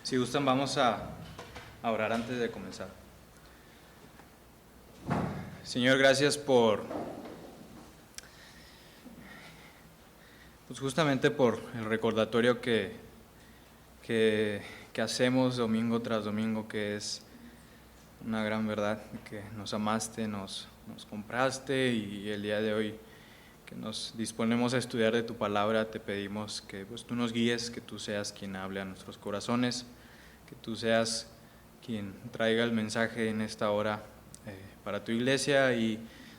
Si gustan, vamos a orar antes de comenzar. Señor, gracias justamente por el recordatorio que hacemos domingo tras domingo, que es una gran verdad, que nos amaste, nos compraste, y el día de hoy que nos disponemos a estudiar de tu palabra, te pedimos que tú nos guíes, que tú seas quien hable a nuestros corazones, que tú seas quien traiga el mensaje en esta hora para tu iglesia, y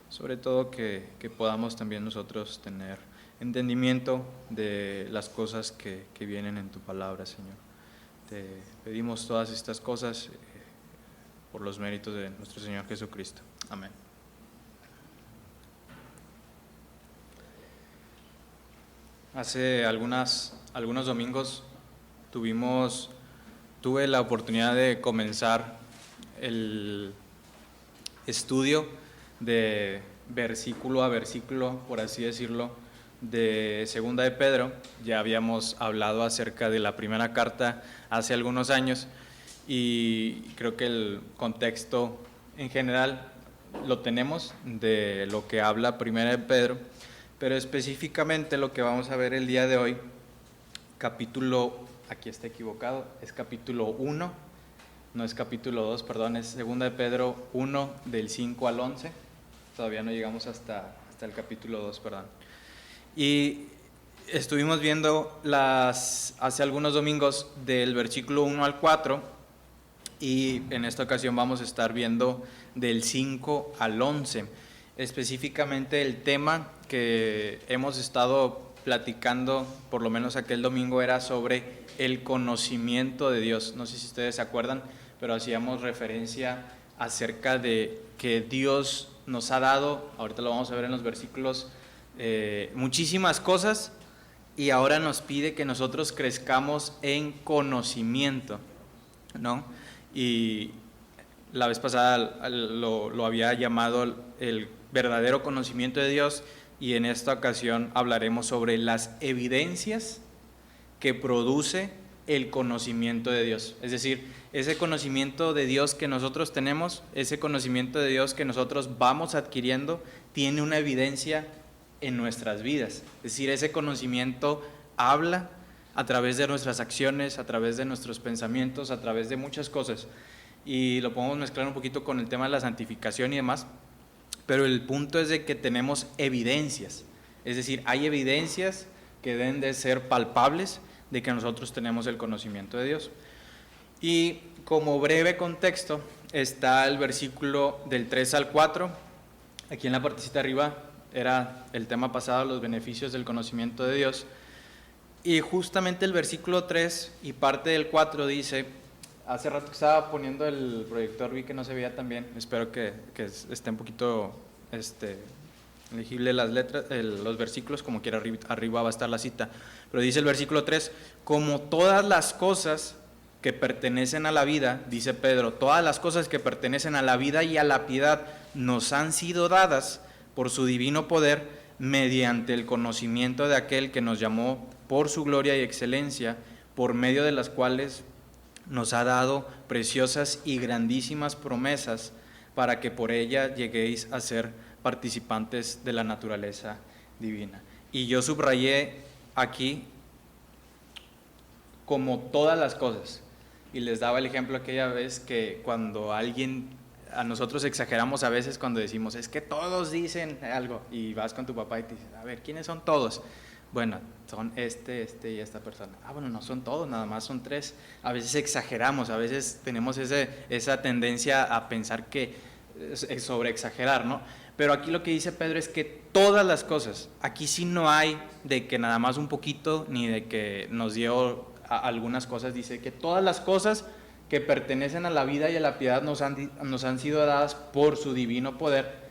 sobre todo que podamos también nosotros tener entendimiento de las cosas que vienen en tu palabra, Señor. Te pedimos todas estas cosas por los méritos de nuestro Señor Jesucristo. Amén. Hace algunos domingos tuve la oportunidad de comenzar el estudio de versículo a versículo, por así decirlo, de Segunda de Pedro. Ya habíamos hablado acerca de la primera carta hace algunos años, y creo que el contexto en general lo tenemos de lo que habla Primera de Pedro, pero específicamente lo que vamos a ver el día de hoy, aquí está equivocado, es capítulo 1, no es capítulo 2, perdón, es Segunda de Pedro 1 del 5 al 11, todavía no llegamos hasta el capítulo 2, perdón. Y estuvimos viendo hace algunos domingos del versículo 1 al 4, y en esta ocasión vamos a estar viendo del 5 al 11. Específicamente el tema que hemos estado platicando, por lo menos aquel domingo, era sobre el conocimiento de Dios. No sé si ustedes se acuerdan, pero hacíamos referencia acerca de que Dios nos ha dado, ahorita lo vamos a ver en los versículos, muchísimas cosas, y ahora nos pide que nosotros crezcamos en conocimiento, ¿no? Y la vez pasada lo había llamado el verdadero conocimiento de Dios, y en esta ocasión hablaremos sobre las evidencias que produce el conocimiento de Dios. Es decir, ese conocimiento de Dios que nosotros tenemos, ese conocimiento de Dios que nosotros vamos adquiriendo, tiene una evidencia en nuestras vidas. Es decir, ese conocimiento habla a través de nuestras acciones, a través de nuestros pensamientos, a través de muchas cosas. Y lo podemos mezclar un poquito con el tema de la santificación y demás, pero el punto es de que tenemos evidencias. Es decir, hay evidencias que deben de ser palpables de que nosotros tenemos el conocimiento de Dios. Y como breve contexto está el versículo del 3 al 4. Aquí en la partecita arriba era el tema pasado, los beneficios del conocimiento de Dios. Y justamente el versículo 3 y parte del 4 dice, hace rato que estaba poniendo el proyector, vi que no se veía tan bien, espero que esté un poquito legible las letras, los versículos, como quiera arriba va a estar la cita, pero dice el versículo 3, como todas las cosas que pertenecen a la vida, dice Pedro, todas las cosas que pertenecen a la vida y a la piedad nos han sido dadas por su divino poder, mediante el conocimiento de aquel que nos llamó por su gloria y excelencia, por medio de las cuales nos ha dado preciosas y grandísimas promesas, para que por ella lleguéis a ser participantes de la naturaleza divina. Y yo subrayé aquí como todas las cosas, y les daba el ejemplo aquella vez que cuando a nosotros exageramos a veces cuando decimos, es que todos dicen algo, y vas con tu papá y te dices, a ver, ¿quiénes son todos? Bueno, son este y esta persona. Bueno, no son todos, nada más son 3. A veces exageramos, a veces tenemos esa tendencia a pensar que sobre exagerar, ¿no? Pero aquí lo que dice Pedro es que todas las cosas, aquí sí no hay de que nada más un poquito, ni de que nos dio algunas cosas, dice que todas las cosas que pertenecen a la vida y a la piedad nos han sido dadas por su divino poder.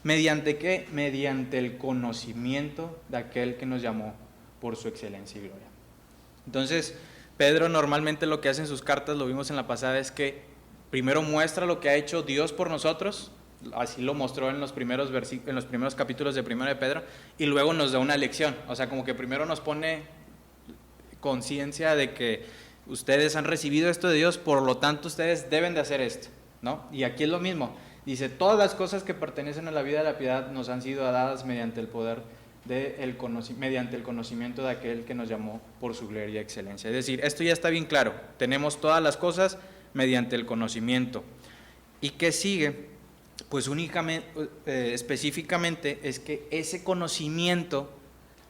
¿Mediante qué? Mediante el conocimiento de aquel que nos llamó por su excelencia y gloria. Entonces, Pedro normalmente lo que hace en sus cartas, lo vimos en la pasada, es que primero muestra lo que ha hecho Dios por nosotros, así lo mostró en los primeros capítulos de Primero de Pedro, y luego nos da una lección. O sea, como que primero nos pone conciencia de que ustedes han recibido esto de Dios, por lo tanto ustedes deben de hacer esto, ¿no? Y aquí es lo mismo, dice, todas las cosas que pertenecen a la vida de la piedad nos han sido dadas mediante el poder mediante el conocimiento de aquel que nos llamó por su gloria y excelencia. Es decir, esto ya está bien claro, tenemos todas las cosas mediante el conocimiento. ¿Y qué sigue? Pues únicamente, específicamente es que ese conocimiento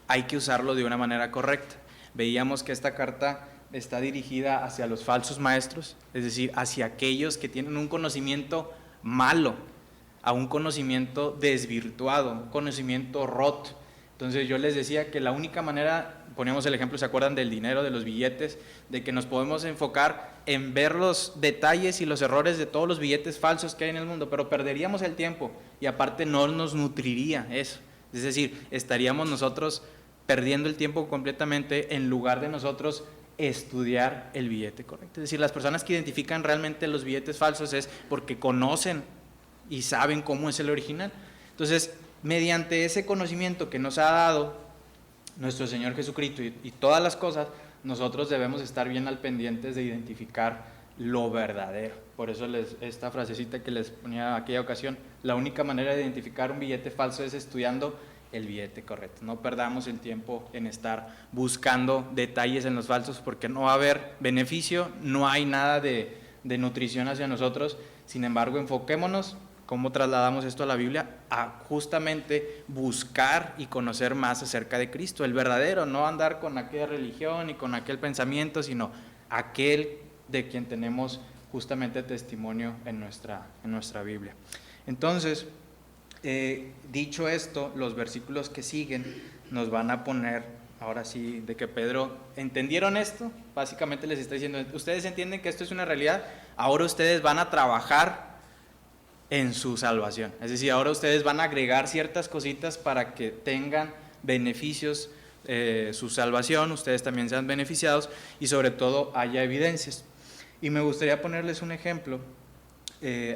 hay que usarlo de una manera correcta. Veíamos que esta carta está dirigida hacia los falsos maestros, es decir, hacia aquellos que tienen un conocimiento malo, a un conocimiento desvirtuado, un conocimiento roto. Entonces yo les decía que la única manera, poníamos el ejemplo, ¿se acuerdan del dinero, de los billetes? De que nos podemos enfocar en ver los detalles y los errores de todos los billetes falsos que hay en el mundo, pero perderíamos el tiempo y aparte no nos nutriría eso. Es decir, estaríamos nosotros perdiendo el tiempo completamente en lugar de nosotros estudiar el billete correcto. Es decir, las personas que identifican realmente los billetes falsos es porque conocen y saben cómo es el original. Entonces, mediante ese conocimiento que nos ha dado nuestro Señor Jesucristo y todas las cosas, nosotros debemos estar bien al pendientes de identificar lo verdadero. Por eso esta frasecita que les ponía en aquella ocasión, la única manera de identificar un billete falso es estudiando el billete correcto. No perdamos el tiempo en estar buscando detalles en los falsos porque no va a haber beneficio, no hay nada de nutrición hacia nosotros. Sin embargo, enfoquémonos, ¿cómo trasladamos esto a la Biblia? A justamente buscar y conocer más acerca de Cristo, el verdadero, no andar con aquella religión y con aquel pensamiento, sino aquel de quien tenemos justamente testimonio en nuestra Biblia. Entonces, dicho esto, los versículos que siguen nos van a poner, ahora sí, de que Pedro, ¿entendieron esto? Básicamente les está diciendo, ustedes entienden que esto es una realidad, ahora ustedes van a trabajar en su salvación. Es decir, ahora ustedes van a agregar ciertas cositas para que tengan beneficios, su salvación, ustedes también sean beneficiados y sobre todo haya evidencias. Y me gustaría ponerles un ejemplo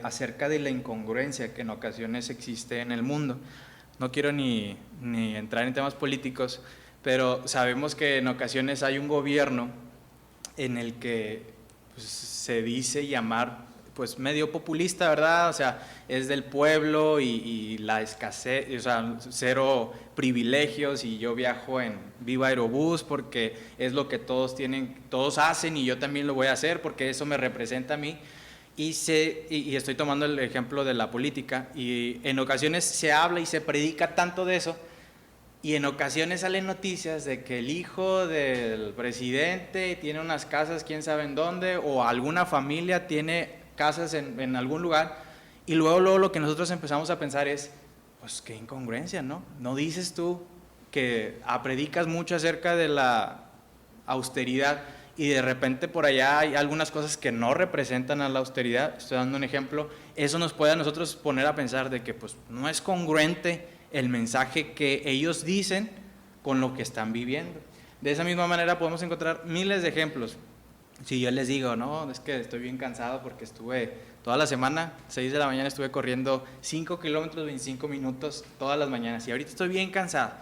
acerca de la incongruencia que en ocasiones existe en el mundo. No quiero ni entrar en temas políticos, pero sabemos que en ocasiones hay un gobierno en el que pues, se dice llamar pues medio populista, ¿verdad? O sea, es del pueblo y la escasez, o sea, cero privilegios y yo viajo en Viva Aerobús porque es lo que todos hacen y yo también lo voy a hacer porque eso me representa a mí. Y estoy tomando el ejemplo de la política y en ocasiones se habla y se predica tanto de eso y en ocasiones salen noticias de que el hijo del presidente tiene unas casas quién sabe en dónde o alguna familia tiene casas en algún lugar y luego lo que nosotros empezamos a pensar es, pues qué incongruencia, ¿no? ¿No dices tú que predicas mucho acerca de la austeridad y de repente por allá hay algunas cosas que no representan a la austeridad? Estoy dando un ejemplo. Eso nos puede a nosotros poner a pensar de que pues no es congruente el mensaje que ellos dicen con lo que están viviendo. De esa misma manera podemos encontrar miles de ejemplos. Si yo les digo, no, es que estoy bien cansado porque estuve toda la semana, 6 de la mañana estuve corriendo 5 kilómetros, 25 minutos todas las mañanas y ahorita estoy bien cansado.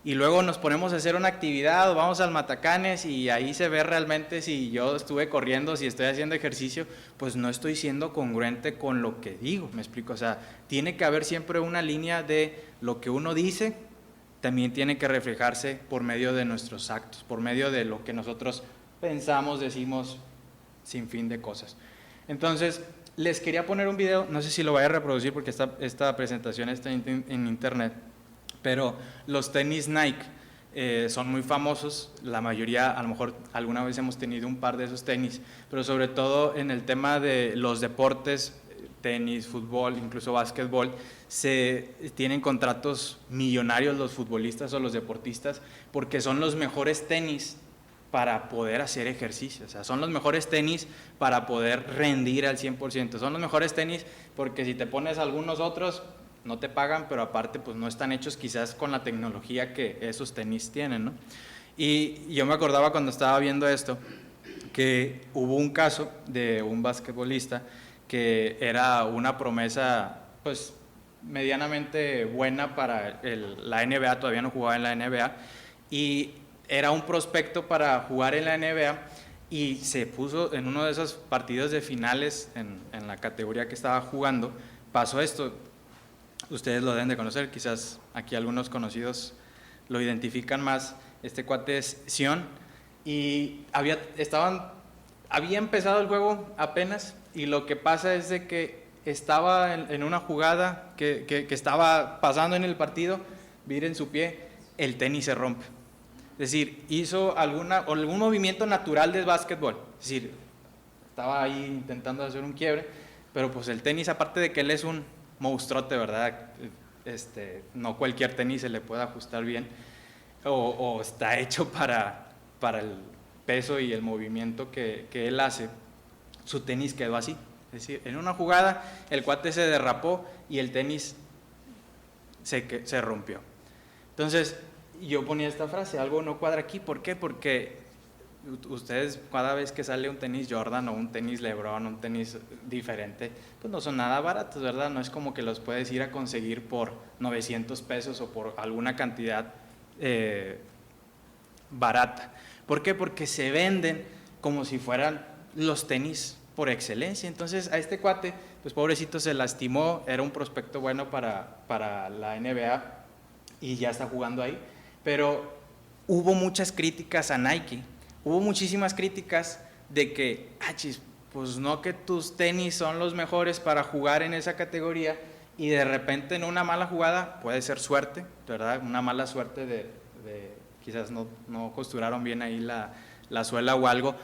Y luego nos ponemos a hacer una actividad o vamos al Matacanes y ahí se ve realmente si yo estuve corriendo, si estoy haciendo ejercicio, pues no estoy siendo congruente con lo que digo, me explico. O sea, tiene que haber siempre una línea de lo que uno dice, también tiene que reflejarse por medio de nuestros actos, por medio de lo que nosotros pensamos, decimos, sin fin de cosas. Entonces, les quería poner un video, no sé si lo voy a reproducir porque esta presentación está en internet, pero los tenis Nike son muy famosos, la mayoría, a lo mejor alguna vez hemos tenido un par de esos tenis, pero sobre todo en el tema de los deportes, tenis, fútbol, incluso básquetbol, se tienen contratos millonarios los futbolistas o los deportistas porque son los mejores tenis para poder hacer ejercicio, o sea, son los mejores tenis para poder rendir al 100%, son los mejores tenis porque si te pones algunos otros no te pagan, pero aparte pues no están hechos quizás con la tecnología que esos tenis tienen, ¿no? Y yo me acordaba cuando estaba viendo esto que hubo un caso de un basquetbolista que era una promesa pues medianamente buena para la NBA, todavía no jugaba en la NBA y era un prospecto para jugar en la NBA y se puso en uno de esos partidos de finales en la categoría que estaba jugando, pasó esto. Ustedes lo deben de conocer, quizás aquí algunos conocidos lo identifican más. Este cuate es Sion, y había empezado el juego apenas, y lo que pasa es de que estaba en una jugada que estaba pasando en el partido, vira en su pie, el tenis se rompe. Es decir, hizo algún movimiento natural del básquetbol. Es decir, estaba ahí intentando hacer un quiebre, pero pues el tenis, aparte de que él es un monstruote, ¿verdad? No cualquier tenis se le puede ajustar bien, o está hecho para el peso y el movimiento que él hace. Su tenis quedó así. Es decir, en una jugada el cuate se derrapó y el tenis se rompió. Entonces, yo ponía esta frase, algo no cuadra aquí. ¿Por qué? Porque ustedes, cada vez que sale un tenis Jordan o un tenis LeBron, un tenis diferente, pues no son nada baratos, ¿verdad? No es como que los puedes ir a conseguir por 900 pesos o por alguna cantidad barata. ¿Por qué? Porque se venden como si fueran los tenis por excelencia. Entonces a este cuate, pues pobrecito, se lastimó, era un prospecto bueno para la NBA y ya está jugando ahí, pero hubo muchas críticas a Nike, hubo muchísimas críticas de que, pues no, que tus tenis son los mejores para jugar en esa categoría, y de repente en una mala jugada, puede ser suerte, ¿verdad? Una mala suerte de quizás no costuraron bien ahí la suela o algo,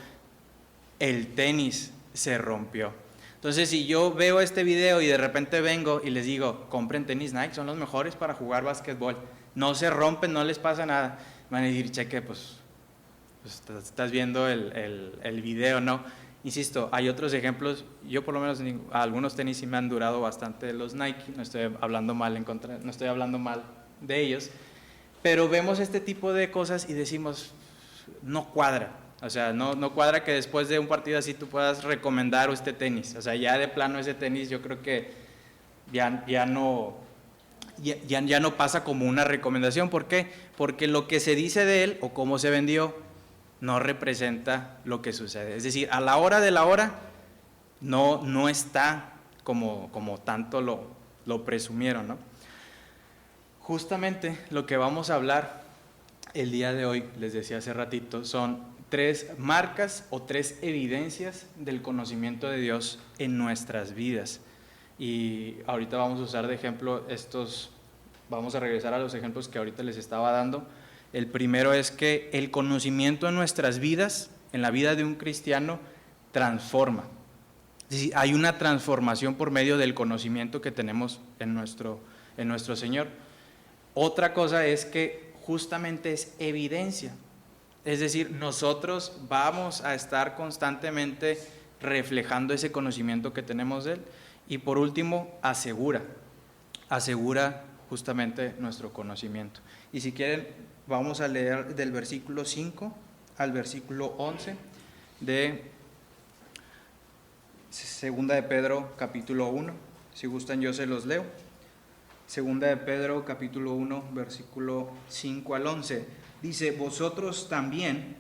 el tenis se rompió. Entonces, si yo veo este video y de repente vengo y les digo, compren tenis Nike, son los mejores para jugar básquetbol, no se rompen, no les pasa nada, van a decir, cheque, pues estás viendo el video, ¿no? Insisto, hay otros ejemplos. Yo por lo menos algunos tenis sí me han durado bastante, los Nike, no estoy hablando mal de ellos, pero vemos este tipo de cosas y decimos, no cuadra. O sea, no cuadra que después de un partido así tú puedas recomendar este tenis. O sea, ya de plano ese tenis yo creo que ya no pasa como una recomendación. ¿Por qué? Porque lo que se dice de él o cómo se vendió no representa lo que sucede. Es decir, a la hora de la hora no está como tanto lo presumieron, ¿no? Justamente lo que vamos a hablar el día de hoy, les decía hace ratito, son 3 marcas o 3 evidencias del conocimiento de Dios en nuestras vidas. Y ahorita vamos a usar de ejemplo vamos a regresar a los ejemplos que ahorita les estaba dando. El primero es que el conocimiento en nuestras vidas, en la vida de un cristiano, transforma. Es decir, hay una transformación por medio del conocimiento que tenemos en nuestro Señor. Otra cosa es que justamente es evidencia. Es decir, nosotros vamos a estar constantemente reflejando ese conocimiento que tenemos de Él. Y por último, asegura justamente nuestro conocimiento. Y si quieren, vamos a leer del versículo 5 al versículo 11 de Segunda de Pedro capítulo 1. Si gustan yo se los leo. Segunda de Pedro capítulo 1 versículo 5 al 11. Dice, vosotros también,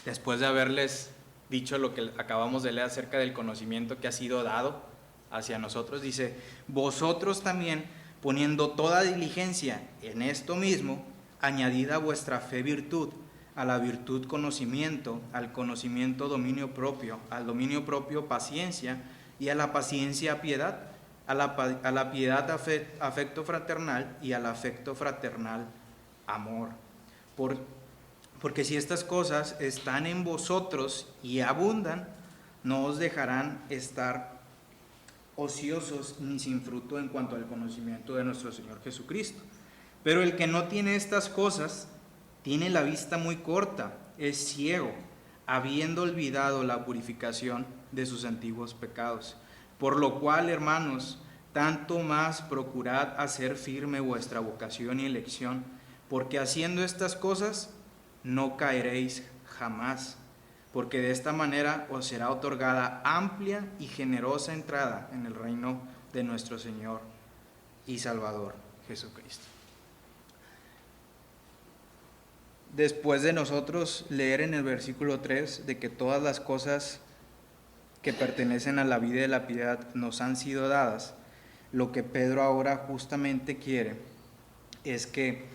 después de haberles dicho lo que acabamos de leer acerca del conocimiento que ha sido dado hacia nosotros, dice, vosotros también, poniendo toda diligencia en esto mismo, añadid a vuestra fe virtud, a la virtud conocimiento, al conocimiento dominio propio, al dominio propio paciencia, y a la paciencia piedad, a la piedad afecto fraternal, y al afecto fraternal amor. Porque si estas cosas están en vosotros y abundan, no os dejarán estar ociosos ni sin fruto en cuanto al conocimiento de nuestro Señor Jesucristo. Pero el que no tiene estas cosas tiene la vista muy corta, es ciego, habiendo olvidado la purificación de sus antiguos pecados. Por lo cual, hermanos, tanto más procurad hacer firme vuestra vocación y elección, porque haciendo estas cosas no caeréis jamás, porque de esta manera os será otorgada amplia y generosa entrada en el reino de nuestro Señor y Salvador Jesucristo. después de nosotros leer en el versículo 3 de que todas las cosas que pertenecen a la vida y la piedad nos han sido dadas, lo que Pedro ahora justamente quiere es que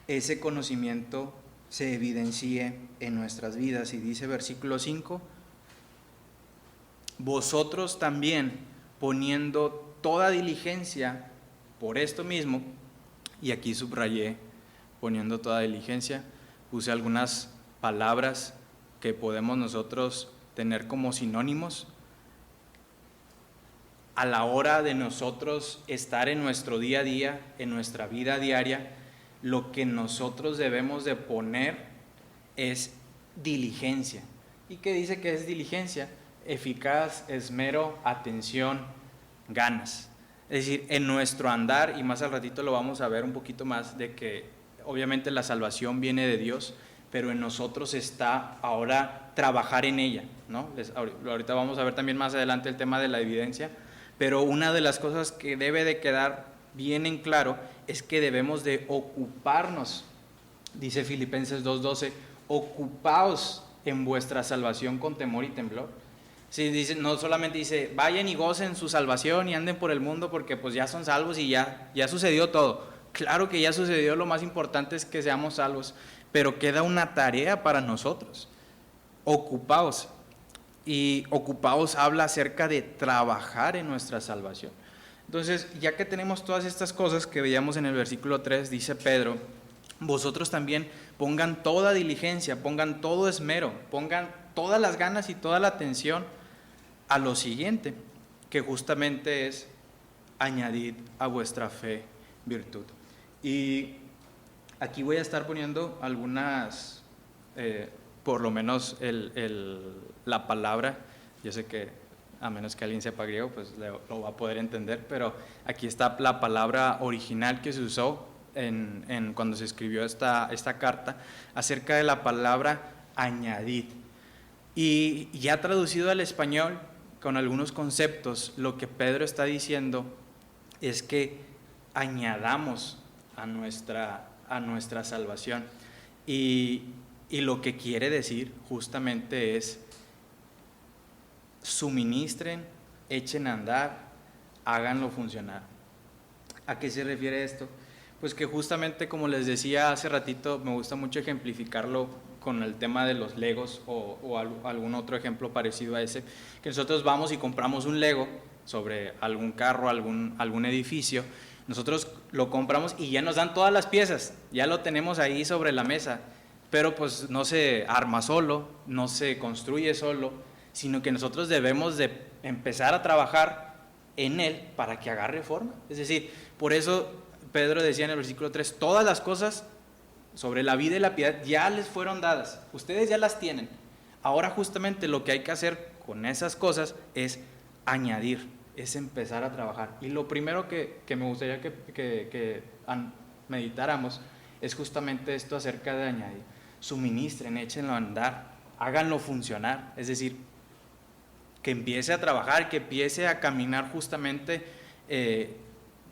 ese conocimiento se evidencie en nuestras vidas. Y dice versículo 5, vosotros también, poniendo toda diligencia por esto mismo, y aquí subrayé, poniendo toda diligencia, puse algunas palabras que podemos nosotros tener como sinónimos a la hora de nosotros estar en nuestro día a día, en nuestra vida diaria. Lo que nosotros debemos de poner es diligencia. ¿Y qué dice que es diligencia? Eficaz, esmero, atención, ganas. Es decir, en nuestro andar, y más al ratito lo vamos a ver un poquito más, de que obviamente la salvación viene de Dios, pero en nosotros está ahora trabajar en ella, ¿no? Ahorita vamos a ver también más adelante el tema de la evidencia, pero una de las cosas que debe de quedar bien en claro es que debemos de ocuparnos. Dice Filipenses 2:12, ocupaos en vuestra salvación con temor y temblor. Sí, dice, no solamente dice, vayan y gocen su salvación y anden por el mundo porque pues ya son salvos y ya sucedió todo. Claro que ya sucedió, lo más importante es que seamos salvos, pero queda una tarea para nosotros. Ocupaos. Y ocupaos habla acerca de trabajar en nuestra salvación. Entonces, ya que tenemos todas estas cosas que veíamos en el versículo 3, dice Pedro, vosotros también pongan toda diligencia, pongan todo esmero, pongan todas las ganas y toda la atención a lo siguiente, que justamente es añadid a vuestra fe virtud. Y aquí voy a estar poniendo algunas, por lo menos la palabra, yo sé que a menos que alguien sepa griego, pues lo va a poder entender, pero aquí está la palabra original que se usó cuando se escribió esta carta, acerca de la palabra añadid. Y ya traducido al español, con algunos conceptos, lo que Pedro está diciendo es que añadamos a nuestra salvación. Y lo que quiere decir justamente es suministren, echen a andar, háganlo funcionar. ¿A qué se refiere esto? Pues que justamente, como les decía hace ratito, me gusta mucho ejemplificarlo con el tema de los Legos o algún otro ejemplo parecido a ese, que nosotros vamos y compramos un Lego sobre algún carro, algún edificio, nosotros lo compramos y ya nos dan todas las piezas, ya lo tenemos ahí sobre la mesa, pero pues no se arma solo, no se construye solo, sino que nosotros debemos de empezar a trabajar en él para que agarre forma. Es decir, por eso Pedro decía en el versículo 3, todas las cosas sobre la vida y la piedad ya les fueron dadas, ustedes ya las tienen. Ahora justamente lo que hay que hacer con esas cosas es añadir, es empezar a trabajar. Y lo primero que me gustaría que meditáramos es justamente esto acerca de añadir. Suministren, échenlo a andar, háganlo funcionar, es decir, que empiece a trabajar, que empiece a caminar justamente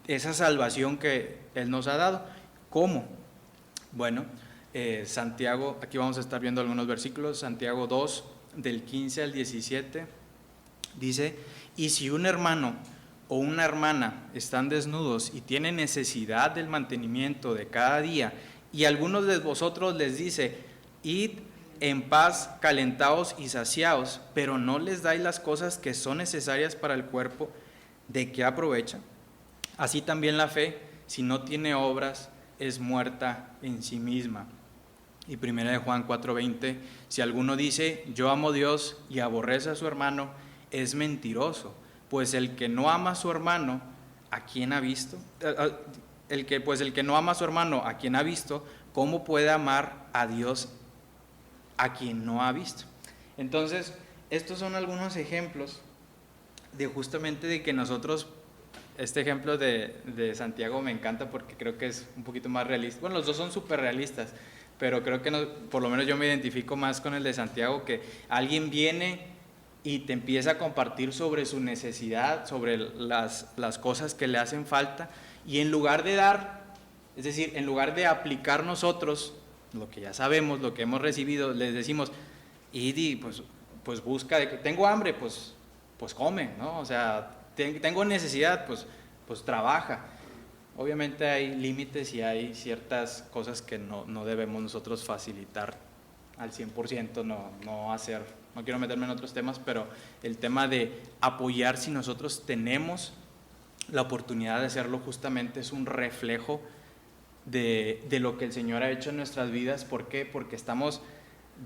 esa salvación que Él nos ha dado. ¿Cómo? Bueno, Santiago, aquí vamos a estar viendo algunos versículos, Santiago 2, del 15 al 17, dice, y si un hermano o una hermana están desnudos y tienen necesidad del mantenimiento de cada día, y algunos de vosotros les dice, id en paz, calentaos y saciaos, pero no les dais las cosas que son necesarias para el cuerpo, ¿de qué aprovecha? Así también la fe, si no tiene obras, es muerta en sí misma. Y 1 Juan 4:20, si alguno dice, yo amo a Dios y aborrece a su hermano, es mentiroso, pues el que no ama a su hermano, ¿a quién ha visto? El que no ama a su hermano, ¿a quién ha visto? ¿Cómo puede amar a Dios a quien no ha visto? Entonces, estos son algunos ejemplos de justamente de que nosotros, este ejemplo de Santiago me encanta porque creo que es un poquito más realista. Bueno, los dos son súper realistas, pero creo que por lo menos yo me identifico más con el de Santiago, que alguien viene y te empieza a compartir sobre su necesidad, sobre las cosas que le hacen falta, y en lugar de dar, es decir, en lugar de aplicar nosotros lo que ya sabemos, lo que hemos recibido, les decimos, y pues busca, de que tengo hambre, pues come, ¿no? O sea, tengo necesidad, pues trabaja. Obviamente hay límites y hay ciertas cosas que no debemos nosotros facilitar al 100%, no hacer, no quiero meterme en otros temas, pero el tema de apoyar, si nosotros tenemos la oportunidad de hacerlo, justamente es un reflejo de lo que el Señor ha hecho en nuestras vidas. ¿Por qué? Porque estamos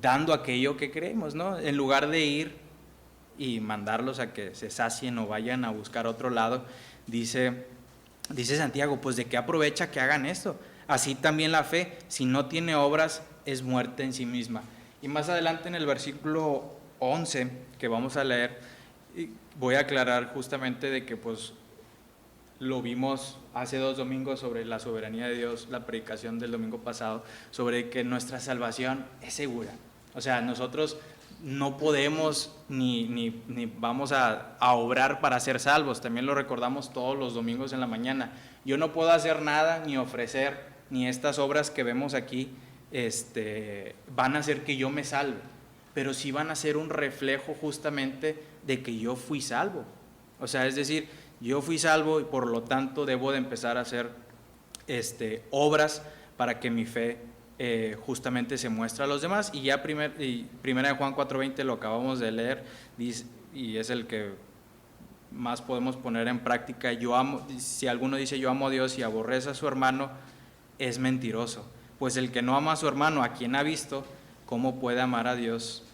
dando aquello que creemos, ¿no? En lugar de ir y mandarlos a que se sacien o vayan a buscar otro lado, dice Santiago, pues ¿de qué aprovecha que hagan esto? Así también la fe, si no tiene obras, es muerte en sí misma. Y más adelante en el versículo 11 que vamos a leer, voy a aclarar justamente de que pues lo vimos hace 2 domingos sobre la soberanía de Dios, la predicación del domingo pasado, sobre que nuestra salvación es segura. O sea, nosotros no podemos ni vamos a obrar para ser salvos. También lo recordamos todos los domingos en la mañana. Yo no puedo hacer nada ni ofrecer, ni estas obras que vemos aquí van a hacer que yo me salve, pero sí van a ser un reflejo justamente de que yo fui salvo. O sea, es decir, yo fui salvo y por lo tanto debo de empezar a hacer obras para que mi fe justamente se muestre a los demás. Y ya primera de Juan 4:20 lo acabamos de leer, dice, y es el que más podemos poner en práctica. Si alguno dice yo amo a Dios y aborrece a su hermano, es mentiroso. Pues el que no ama a su hermano, a quien ha visto, ¿cómo puede amar a Dios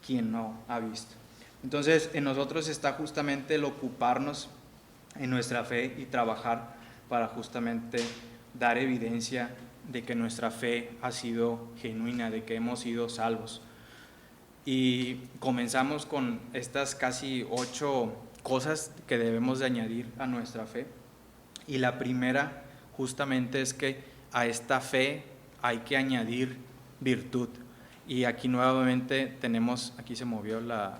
quien no ha visto? Entonces en nosotros está justamente el ocuparnos en nuestra fe y trabajar para justamente dar evidencia de que nuestra fe ha sido genuina, de que hemos sido salvos. Y comenzamos con estas casi 8 cosas que debemos de añadir a nuestra fe. Y la primera justamente es que a esta fe hay que añadir virtud. Y aquí nuevamente tenemos, aquí se movió la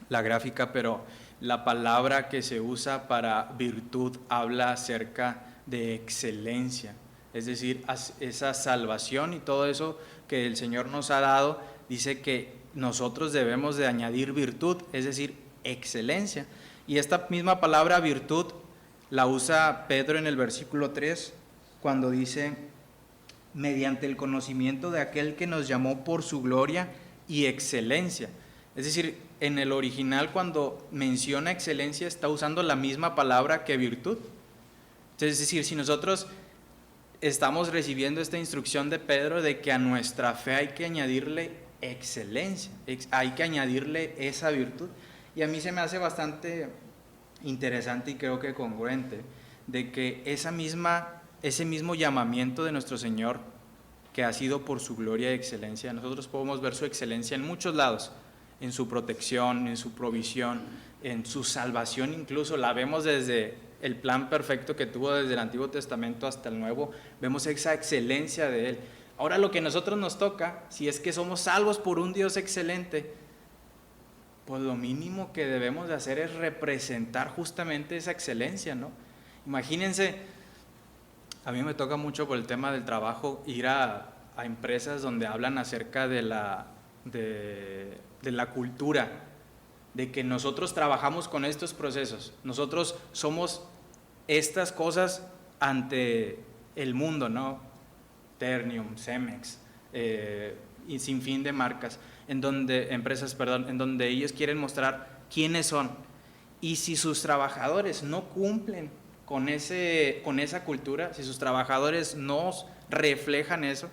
gráfica, pero la palabra que se usa para virtud habla acerca de excelencia. Es decir, esa salvación y todo eso que el Señor nos ha dado, dice que nosotros debemos de añadir virtud, es decir, excelencia. Y esta misma palabra virtud la usa Pedro en el versículo 3, cuando dice, mediante el conocimiento de aquel que nos llamó por su gloria y excelencia. Es decir, en el original cuando menciona excelencia está usando la misma palabra que virtud. Es decir, si nosotros estamos recibiendo esta instrucción de Pedro de que a nuestra fe hay que añadirle excelencia, hay que añadirle esa virtud. Y a mí se me hace bastante interesante y creo que congruente de que ese mismo llamamiento de nuestro Señor, que ha sido por su gloria y excelencia, nosotros podemos ver su excelencia en muchos lados, en su protección, en su provisión, en su salvación, incluso la vemos desde el plan perfecto que tuvo desde el Antiguo Testamento hasta el Nuevo, vemos esa excelencia de Él. Ahora lo que a nosotros nos toca, si es que somos salvos por un Dios excelente, pues lo mínimo que debemos de hacer es representar justamente esa excelencia, ¿no? Imagínense, a mí me toca mucho por el tema del trabajo ir a empresas donde hablan acerca de la cultura, de que nosotros trabajamos con estos procesos, nosotros somos estas cosas ante el mundo, ¿no? Ternium, Cemex, y sin fin de marcas, en donde ellos quieren mostrar quiénes son. Y si sus trabajadores no cumplen con esa cultura, si sus trabajadores no reflejan eso,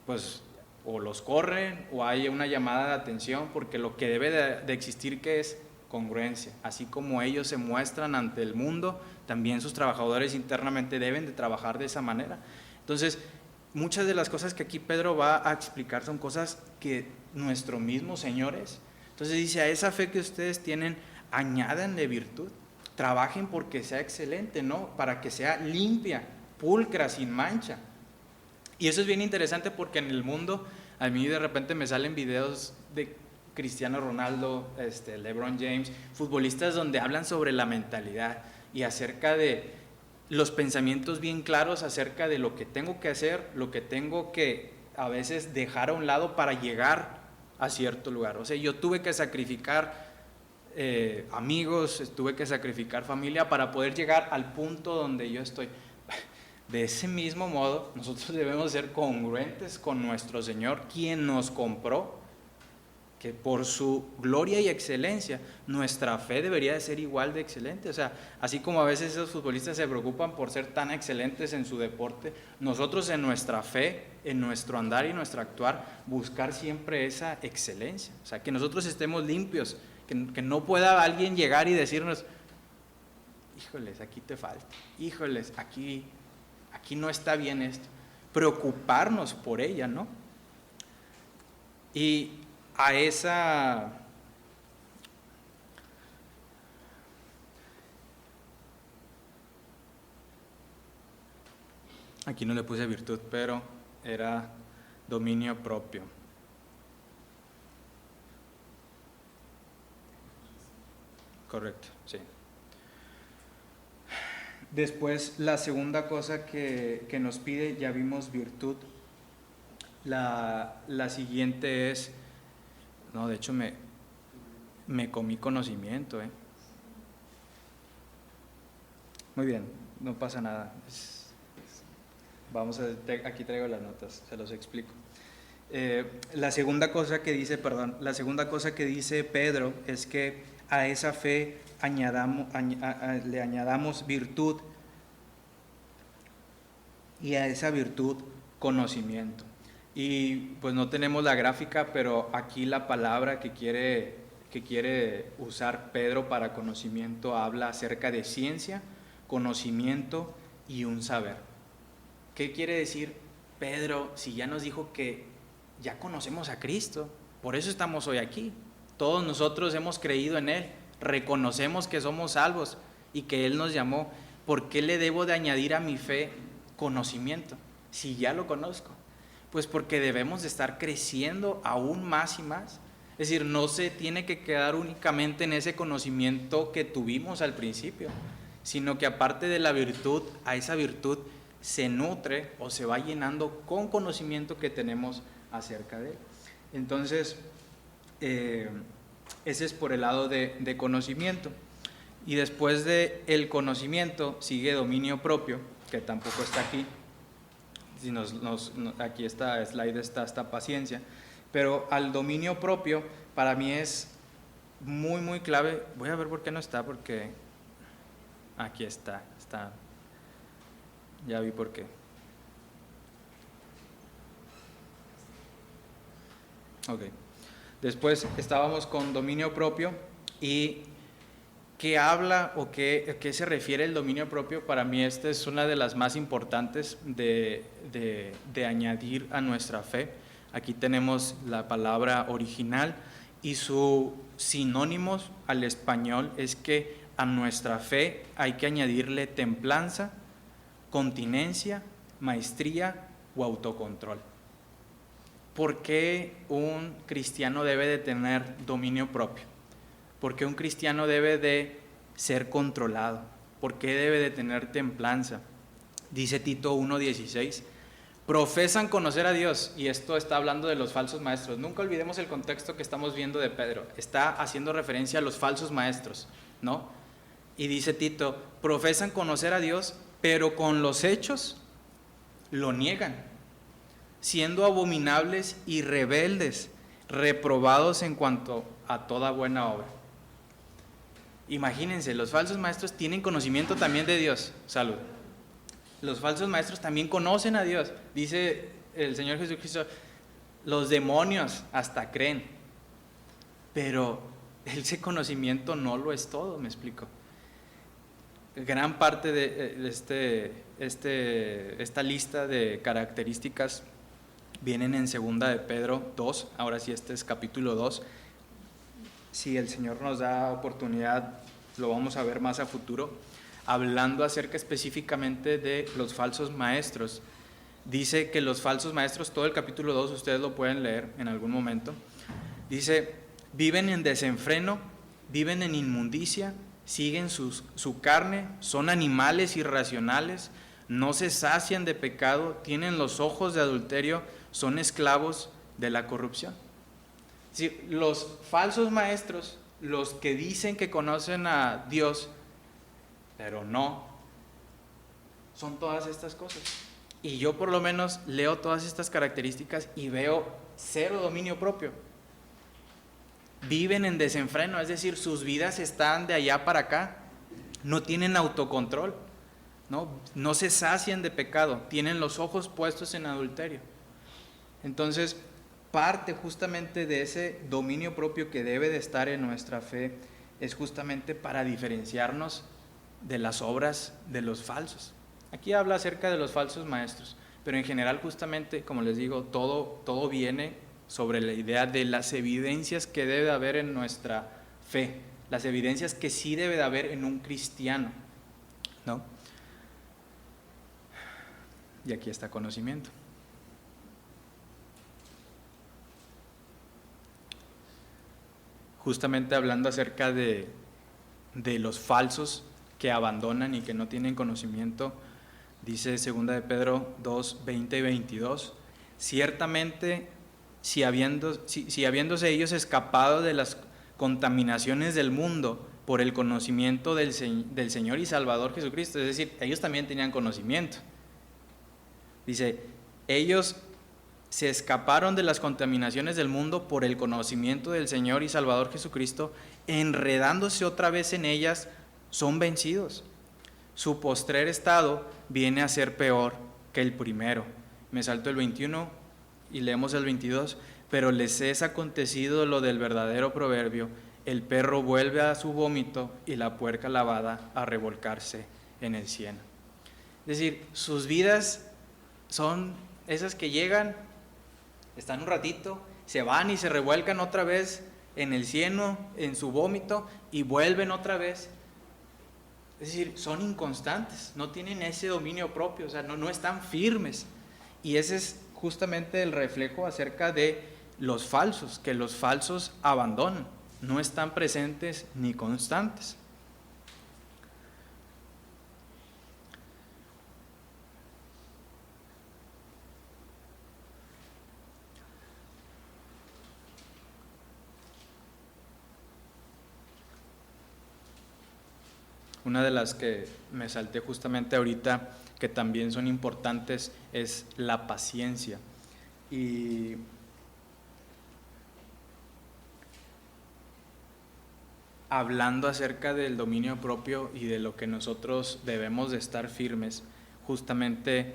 pues o los corren o hay una llamada de atención, porque lo que debe de existir que es congruencia. Así como ellos se muestran ante el mundo, también sus trabajadores internamente deben de trabajar de esa manera. Entonces, muchas de las cosas que aquí Pedro va a explicar son cosas que nuestro mismo Señor es. Entonces dice, a esa fe que ustedes tienen, añádanle virtud. Trabajen porque sea excelente, ¿no? Para que sea limpia, pulcra, sin mancha. Y eso es bien interesante porque en el mundo, a mí de repente me salen videos de Cristiano Ronaldo, LeBron James, futbolistas donde hablan sobre la mentalidad y acerca de los pensamientos bien claros acerca de lo que tengo que hacer, lo que tengo que a veces dejar a un lado para llegar a cierto lugar. O sea, yo tuve que sacrificar amigos, tuve que sacrificar familia para poder llegar al punto donde yo estoy. De ese mismo modo, nosotros debemos ser congruentes con nuestro Señor, quien nos compró, que por su gloria y excelencia, nuestra fe debería de ser igual de excelente. O sea, así como a veces esos futbolistas se preocupan por ser tan excelentes en su deporte, nosotros en nuestra fe, en nuestro andar y nuestro actuar, buscar siempre esa excelencia. O sea, que nosotros estemos limpios, que no pueda alguien llegar y decirnos, híjoles, aquí te falta, híjoles, aquí no está bien esto. Preocuparnos por ella, ¿no? Y a esa aquí no le puse virtud, pero era dominio propio. Correcto, sí. Después, la segunda cosa que nos pide, ya vimos virtud. La siguiente es, no, de hecho me comí conocimiento. Muy bien, no pasa nada. Aquí traigo las notas, se los explico. La segunda cosa que dice Pedro es que a esa fe le añadamos virtud, y a esa virtud conocimiento. Y pues no tenemos la gráfica, pero aquí la palabra que quiere usar Pedro para conocimiento habla acerca de ciencia, conocimiento y un saber. ¿Qué quiere decir Pedro si ya nos dijo que ya conocemos a Cristo? Por eso estamos hoy aquí. Todos nosotros hemos creído en Él, reconocemos que somos salvos y que Él nos llamó. ¿Por qué le debo de añadir a mi fe conocimiento si ya lo conozco? Pues porque debemos de estar creciendo aún más y más. Es decir, no se tiene que quedar únicamente en ese conocimiento que tuvimos al principio, sino que aparte de la virtud, a esa virtud se nutre o se va llenando con conocimiento que tenemos acerca de Él. Entonces, ese es por el lado de conocimiento. Y después del conocimiento sigue dominio propio, que tampoco está aquí. Si aquí está slide, está paciencia. Pero al dominio propio, para mí es muy, muy clave. Voy a ver por qué no está, porque aquí está. Ya vi por qué. Ok. Después estábamos con dominio propio, y ¿qué habla o qué se refiere el dominio propio? Para mí esta es una de las más importantes de añadir a nuestra fe. Aquí tenemos la palabra original y su sinónimo al español es que a nuestra fe hay que añadirle templanza, continencia, maestría o autocontrol. ¿Por qué un cristiano debe de tener dominio propio? ¿Por qué un cristiano debe de ser controlado? ¿Por qué debe de tener templanza? Dice Tito 1:16, profesan conocer a Dios, y esto está hablando de los falsos maestros. Nunca olvidemos el contexto que estamos viendo de Pedro. Está haciendo referencia a los falsos maestros, ¿no? Y dice Tito, profesan conocer a Dios, pero con los hechos lo niegan, siendo abominables y rebeldes, reprobados en cuanto a toda buena obra. Imagínense, los falsos maestros tienen conocimiento también de Dios. Salud. Los falsos maestros también conocen a Dios. Dice el Señor Jesucristo, los demonios hasta creen. Pero ese conocimiento no lo es todo, me explico. Gran parte de esta lista de características vienen en 2 de Pedro 2, ahora sí este es capítulo 2. Si el Señor nos da oportunidad, lo vamos a ver más a futuro, hablando acerca específicamente de los falsos maestros. Dice que los falsos maestros, todo el capítulo 2, ustedes lo pueden leer en algún momento, dice, viven en desenfreno, viven en inmundicia, siguen su carne, son animales irracionales, no se sacian de pecado, tienen los ojos de adulterio, son esclavos de la corrupción. Es decir, los falsos maestros, los que dicen que conocen a Dios, pero no, son todas estas cosas. Y yo por lo menos leo todas estas características y veo cero dominio propio. Viven en desenfreno, es decir, sus vidas están de allá para acá, no tienen autocontrol, no se sacian de pecado, tienen los ojos puestos en adulterio. Entonces, parte justamente de ese dominio propio que debe de estar en nuestra fe es justamente para diferenciarnos de las obras de los falsos. Aquí habla acerca de los falsos maestros, pero en general justamente, como les digo, todo viene sobre la idea de las evidencias que debe de haber en nuestra fe, las evidencias que sí debe de haber en un cristiano, ¿no? Y aquí está conocimiento. Justamente hablando acerca de los falsos que abandonan y que no tienen conocimiento, dice 2 de Pedro 2, 20 y 22, ciertamente si habiéndose ellos escapado de las contaminaciones del mundo por el conocimiento del Señor y Salvador Jesucristo, es decir, ellos también tenían conocimiento. Dice, ellos se escaparon de las contaminaciones del mundo por el conocimiento del Señor y Salvador Jesucristo, enredándose otra vez en ellas, son vencidos. Su postrer estado viene a ser peor que el primero. Me salto el 21 y leemos el 22. Pero les es acontecido lo del verdadero proverbio: el perro vuelve a su vómito y la puerca lavada a revolcarse en el cieno. Es decir, sus vidas son esas que llegan, están un ratito, se van y se revuelcan otra vez en el cieno, en su vómito, y vuelven otra vez. Es decir, son inconstantes, no tienen ese dominio propio, o sea, no están firmes. Y ese es justamente el reflejo acerca de los falsos, que los falsos abandonan, no están presentes ni constantes. Una de las que me salté justamente ahorita, que también son importantes, es la paciencia. Y hablando acerca del dominio propio y de lo que nosotros debemos de estar firmes, justamente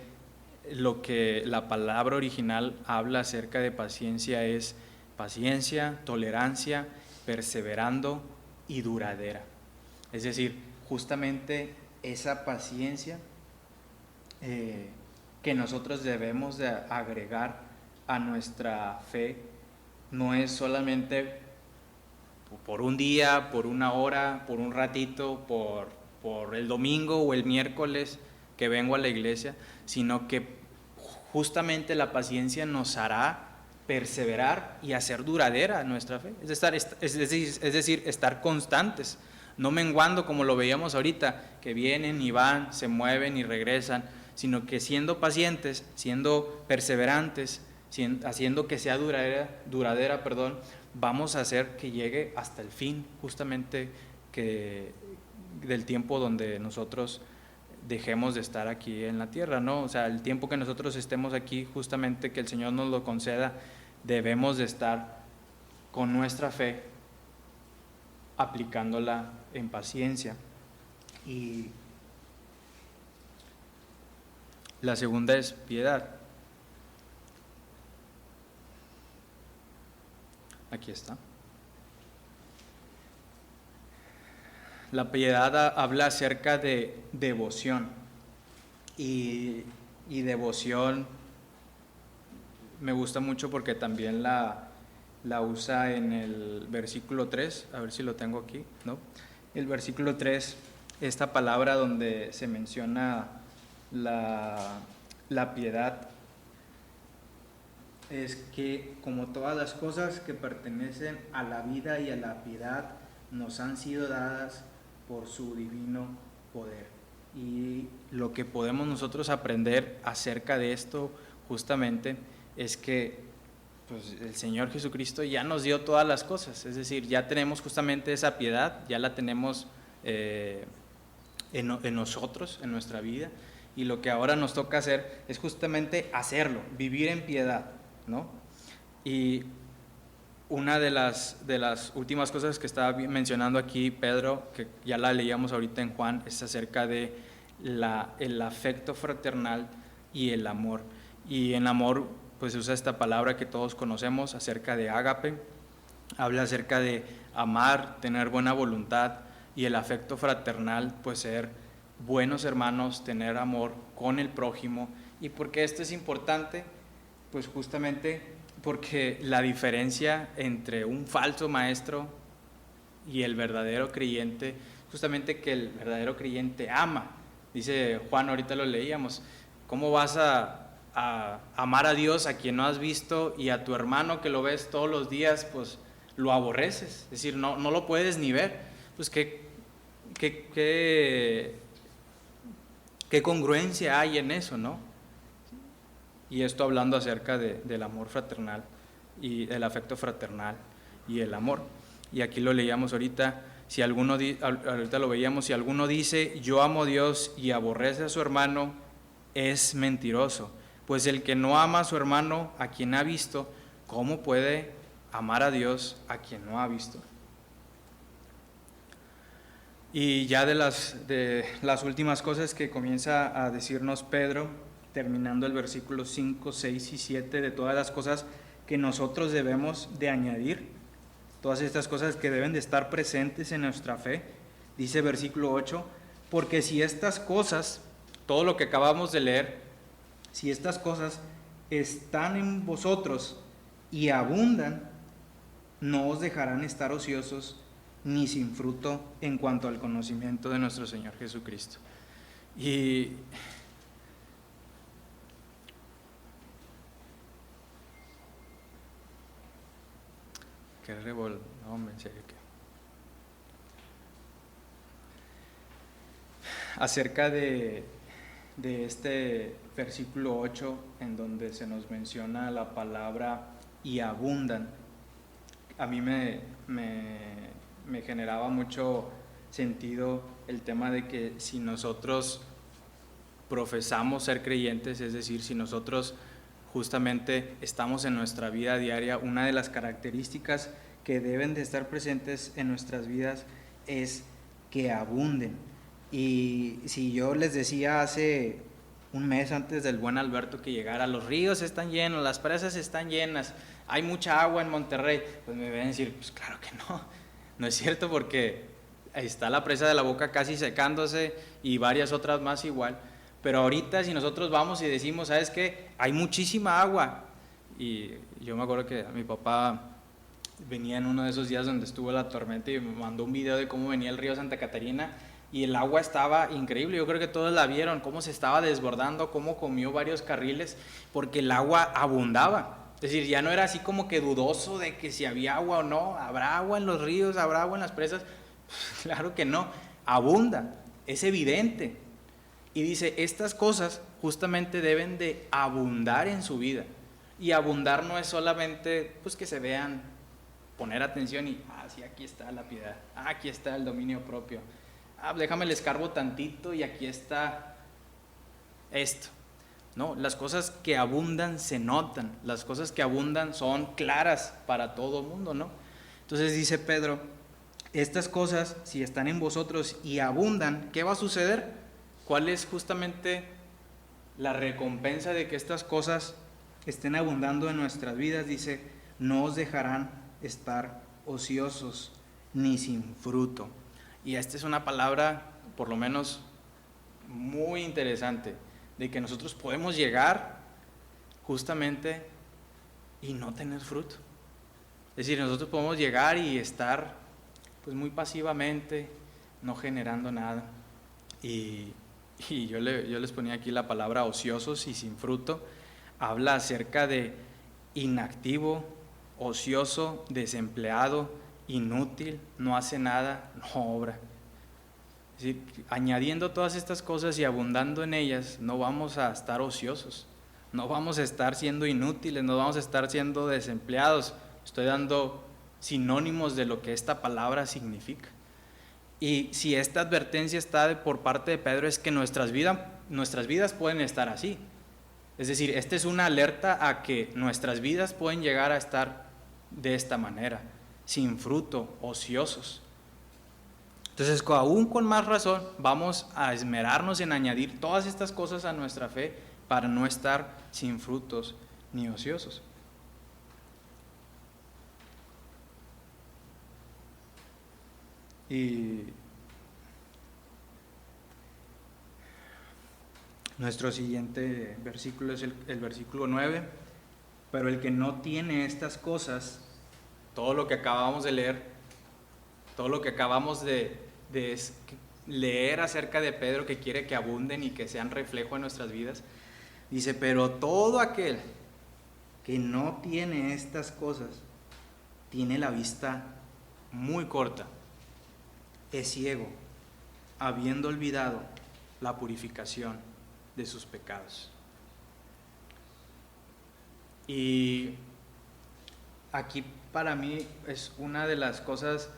lo que la palabra original habla acerca de paciencia es paciencia, tolerancia, perseverando y duradera. Es decir, justamente esa paciencia que nosotros debemos de agregar a nuestra fe no es solamente por un día, por una hora, por un ratito, por el domingo o el miércoles que vengo a la iglesia, sino que justamente la paciencia nos hará perseverar y hacer duradera nuestra fe. Es decir, estar constantes, no menguando como lo veíamos ahorita, que vienen y van, se mueven y regresan, sino que siendo pacientes, siendo perseverantes, haciendo que sea duradera, vamos a hacer que llegue hasta el fin, justamente del tiempo donde nosotros dejemos de estar aquí en la tierra, ¿no? O sea, el tiempo que nosotros estemos aquí, justamente que el Señor nos lo conceda, debemos de estar con nuestra fe aplicándola en paciencia. Y la segunda es piedad. Aquí está. La piedad habla acerca de devoción. Y devoción me gusta mucho porque también la usa en el versículo 3, a ver si lo tengo aquí, ¿no? El versículo 3, esta palabra donde se menciona la piedad, es que como todas las cosas que pertenecen a la vida y a la piedad nos han sido dadas por su divino poder. Y lo que podemos nosotros aprender acerca de esto justamente es que pues, el Señor Jesucristo ya nos dio todas las cosas, es decir, ya tenemos justamente esa piedad, ya la tenemos en nosotros, en nuestra vida, y lo que ahora nos toca hacer es justamente hacerlo, vivir en piedad, ¿no? Y una de las últimas cosas que estaba mencionando aquí Pedro, que ya la leíamos ahorita en Juan, es acerca de el afecto fraternal y el amor. Y en amor, pues se usa esta palabra que todos conocemos, acerca de ágape, habla acerca de amar, tener buena voluntad, y el afecto fraternal, pues ser buenos hermanos, tener amor con el prójimo. ¿Y por qué esto es importante? Pues justamente porque la diferencia entre un falso maestro y el verdadero creyente, justamente que el verdadero creyente ama. Dice Juan, ahorita lo leíamos, ¿cómo vas a amar a Dios a quien no has visto, y a tu hermano que lo ves todos los días, pues lo aborreces? Es decir, no lo puedes ni ver. Pues qué congruencia hay en eso, ¿no? Y esto hablando acerca del amor fraternal y el afecto fraternal y el amor. Y aquí lo leíamos ahorita, ahorita lo veíamos, si alguno dice yo amo a Dios y aborrece a su hermano, es mentiroso. Pues el que no ama a su hermano a quien ha visto, ¿cómo puede amar a Dios a quien no ha visto? Y ya de las últimas cosas que comienza a decirnos Pedro, terminando el versículo 5, 6 y 7, de todas las cosas que nosotros debemos de añadir, todas estas cosas que deben de estar presentes en nuestra fe, dice versículo 8, porque si estas cosas, todo lo que acabamos de leer, si estas cosas están en vosotros y abundan, no os dejarán estar ociosos ni sin fruto en cuanto al conocimiento de nuestro Señor Jesucristo. Y no, en serio que acerca de este versículo 8 en donde se nos menciona la palabra y abundan, a mí me generaba mucho sentido el tema de que si nosotros profesamos ser creyentes, es decir, si nosotros justamente estamos en nuestra vida diaria, una de las características que deben de estar presentes en nuestras vidas es que abunden. Y si yo les decía hace un mes antes del buen Alberto que llegara, los ríos están llenos, las presas están llenas, hay mucha agua en Monterrey, pues me van a decir, pues claro que no es cierto, porque ahí está la presa de la Boca casi secándose y varias otras más igual. Pero ahorita si nosotros vamos y decimos, ¿sabes qué? Hay muchísima agua. Y yo me acuerdo que mi papá venía en uno de esos días donde estuvo la tormenta y me mandó un video de cómo venía el río Santa Catarina y el agua estaba increíble. Yo creo que todos la vieron, cómo se estaba desbordando, cómo comió varios carriles, porque el agua abundaba. Es decir, ya no era así como que dudoso de que si había agua o no. ¿Habrá agua en los ríos? ¿Habrá agua en las presas? Claro que no, abunda, es evidente. Y dice, estas cosas justamente deben de abundar en su vida. Y abundar no es solamente pues que se vean, poner atención y, sí, aquí está la piedad, aquí está el dominio propio, déjame le escarbo tantito y aquí está esto. No, las cosas que abundan se notan, las cosas que abundan son claras para todo el mundo, ¿no? Entonces dice Pedro, estas cosas si están en vosotros y abundan, ¿qué va a suceder? ¿Cuál es justamente la recompensa de que estas cosas estén abundando en nuestras vidas? Dice, no os dejarán estar ociosos ni sin fruto. Y esta es una palabra, por lo menos, muy interesante, de que nosotros podemos llegar justamente y no tener fruto. Es decir, nosotros podemos llegar y estar pues muy pasivamente, no generando nada. Y yo les ponía aquí la palabra ociosos y sin fruto. Habla acerca de inactivo, ocioso, desempleado, inútil, no hace nada, no obra. Es decir, añadiendo todas estas cosas y abundando en ellas, no vamos a estar ociosos, no vamos a estar siendo inútiles, no vamos a estar siendo desempleados. Estoy dando sinónimos de lo que esta palabra significa. Y si esta advertencia está por parte de Pedro, es que nuestras vidas pueden estar así. Es decir, esta es una alerta a que nuestras vidas pueden llegar a estar de esta manera, sin fruto, ociosos. Entonces, aún con más razón, vamos a esmerarnos en añadir todas estas cosas a nuestra fe para no estar sin frutos ni ociosos. Y nuestro siguiente versículo es el versículo 9. Pero el que no tiene estas cosas, todo lo que acabamos de leer, todo lo que acabamos de leer acerca de Pedro, que quiere que abunden y que sean reflejo en nuestras vidas, dice: pero todo aquel que no tiene estas cosas tiene la vista muy corta, es ciego, habiendo olvidado la purificación de sus pecados. Y aquí para mí es una de las cosas,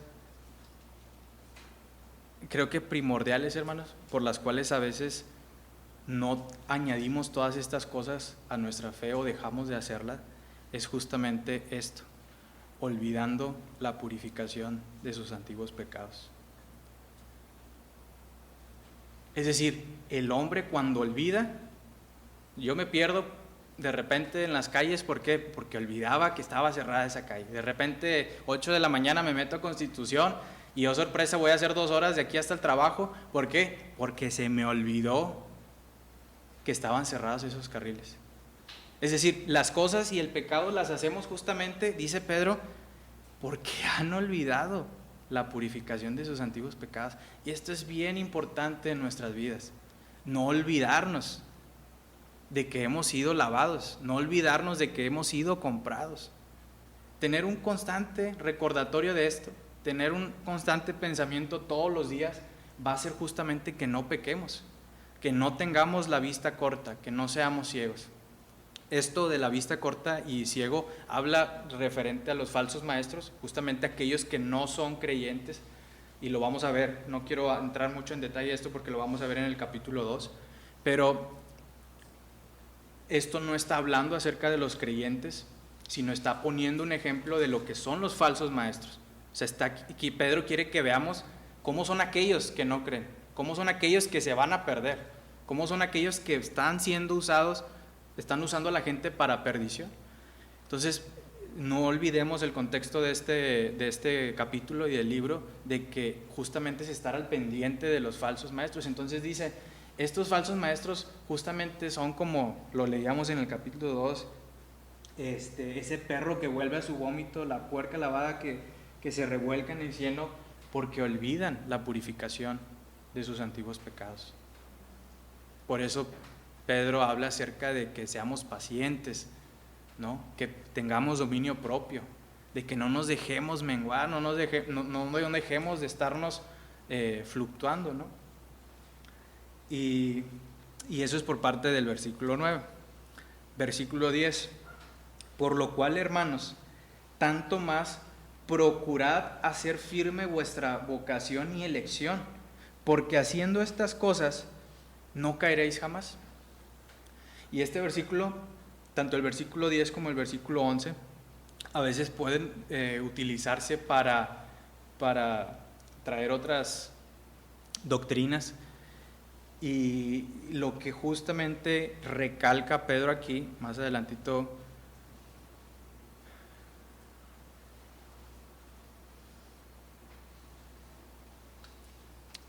creo que primordiales, hermanos, por las cuales a veces no añadimos todas estas cosas a nuestra fe o dejamos de hacerlas, es justamente esto: olvidando la purificación de sus antiguos pecados. Es decir, el hombre cuando olvida, yo me pierdo de repente en las calles. ¿Por qué? Porque olvidaba que estaba cerrada esa calle. De repente 8 de la mañana me meto a Constitución y oh sorpresa, voy a hacer 2 horas de aquí hasta el trabajo. ¿Por qué? Porque se me olvidó que estaban cerrados esos carriles. Es decir, las cosas y el pecado las hacemos justamente, dice Pedro, porque han olvidado la purificación de sus antiguos pecados. Y esto es bien importante en nuestras vidas: no olvidarnos de que hemos sido lavados, no olvidarnos de que hemos sido comprados. Tener un constante recordatorio de esto, tener un constante pensamiento todos los días, va a hacer justamente que no pequemos, que no tengamos la vista corta, que no seamos ciegos. Esto de la vista corta y ciego habla referente a los falsos maestros, justamente aquellos que no son creyentes, y lo vamos a ver. No quiero entrar mucho en detalle esto porque lo vamos a ver en el capítulo 2, pero esto no está hablando acerca de los creyentes, sino está poniendo un ejemplo de lo que son los falsos maestros. O sea, aquí Pedro quiere que veamos cómo son aquellos que no creen, cómo son aquellos que se van a perder, cómo son aquellos que están siendo usados, están usando a la gente para perdición. Entonces, no olvidemos el contexto de este capítulo y del libro, de que justamente es estar al pendiente de los falsos maestros. Entonces dice: estos falsos maestros justamente son como lo leíamos en el capítulo 2, ese perro que vuelve a su vómito, la puerca lavada que se revuelca en el cielo, porque olvidan la purificación de sus antiguos pecados. Por eso Pedro habla acerca de que seamos pacientes, ¿no? Que tengamos dominio propio, de que no nos dejemos menguar, no dejemos de estarnos fluctuando, ¿no? Y eso es por parte del versículo 9. Versículo 10: por lo cual, hermanos, tanto más procurad hacer firme vuestra vocación y elección, porque haciendo estas cosas no caeréis jamás. Y este versículo, tanto el versículo 10 como el versículo 11, a veces pueden utilizarse para traer otras doctrinas. Y lo que justamente recalca Pedro aquí, más adelantito,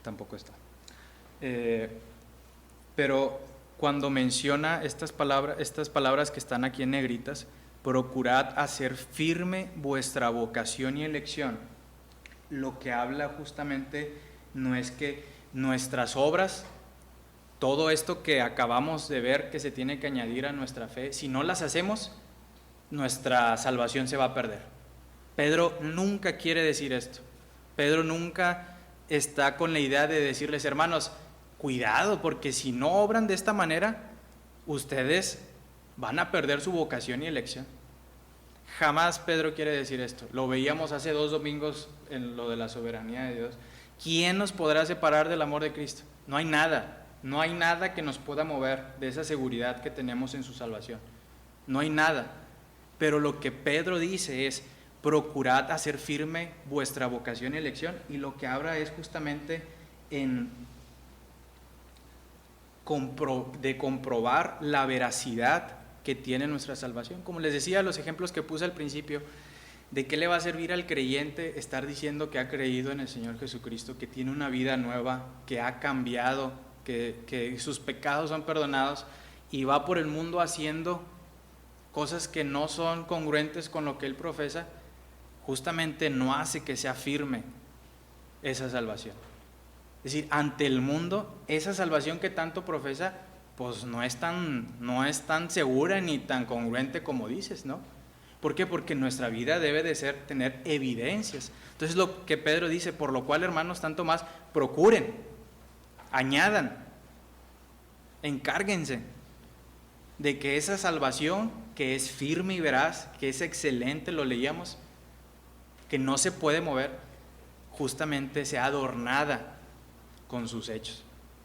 tampoco está, pero cuando menciona estas palabras que están aquí en negritas: procurad hacer firme vuestra vocación y elección, lo que habla justamente no es que nuestras obras, todo esto que acabamos de ver que se tiene que añadir a nuestra fe, si no las hacemos, nuestra salvación se va a perder. Pedro nunca quiere decir esto. Pedro nunca está con la idea de decirles, hermanos, cuidado, porque si no obran de esta manera, ustedes van a perder su vocación y elección. Jamás Pedro quiere decir esto. Lo veíamos hace 2 domingos en lo de la soberanía de Dios. ¿Quién nos podrá separar del amor de Cristo? No hay nada. No hay nada que nos pueda mover de esa seguridad que tenemos en su salvación. No hay nada. Pero lo que Pedro dice es, procurad hacer firme vuestra vocación y elección. Y lo que habla es justamente de comprobar la veracidad que tiene nuestra salvación. Como les decía, los ejemplos que puse al principio, ¿de qué le va a servir al creyente estar diciendo que ha creído en el Señor Jesucristo, que tiene una vida nueva, que ha cambiado, que sus pecados son perdonados, y va por el mundo haciendo cosas que no son congruentes con lo que él profesa? Justamente no hace que sea firme esa salvación. Es decir, ante el mundo, esa salvación que tanto profesa, pues no es tan segura ni tan congruente como dices, ¿no? ¿Por qué? Porque nuestra vida debe de tener evidencias. Entonces lo que Pedro dice, por lo cual, hermanos, tanto más, procuren, añadan, encárguense de que esa salvación, que es firme y veraz, que es excelente, lo leíamos, que no se puede mover, justamente sea adornada con sus hechos.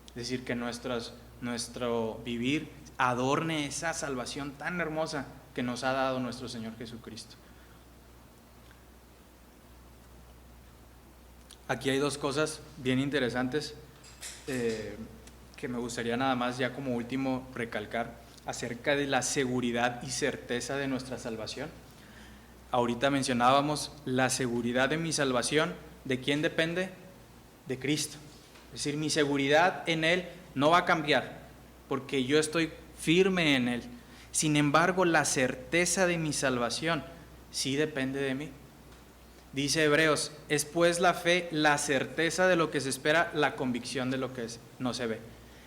Es decir, que nuestro vivir adorne esa salvación tan hermosa que nos ha dado nuestro Señor Jesucristo. Aquí hay 2 cosas bien interesantes que me gustaría nada más ya como último recalcar acerca de la seguridad y certeza de nuestra salvación. Ahorita mencionábamos la seguridad de mi salvación. ¿De quién depende? De Cristo. Es decir, mi seguridad en Él no va a cambiar porque yo estoy firme en Él. Sin embargo, la certeza de mi salvación sí depende de mí. Dice Hebreos, es pues la fe, la certeza de lo que se espera, la convicción de lo que no se ve.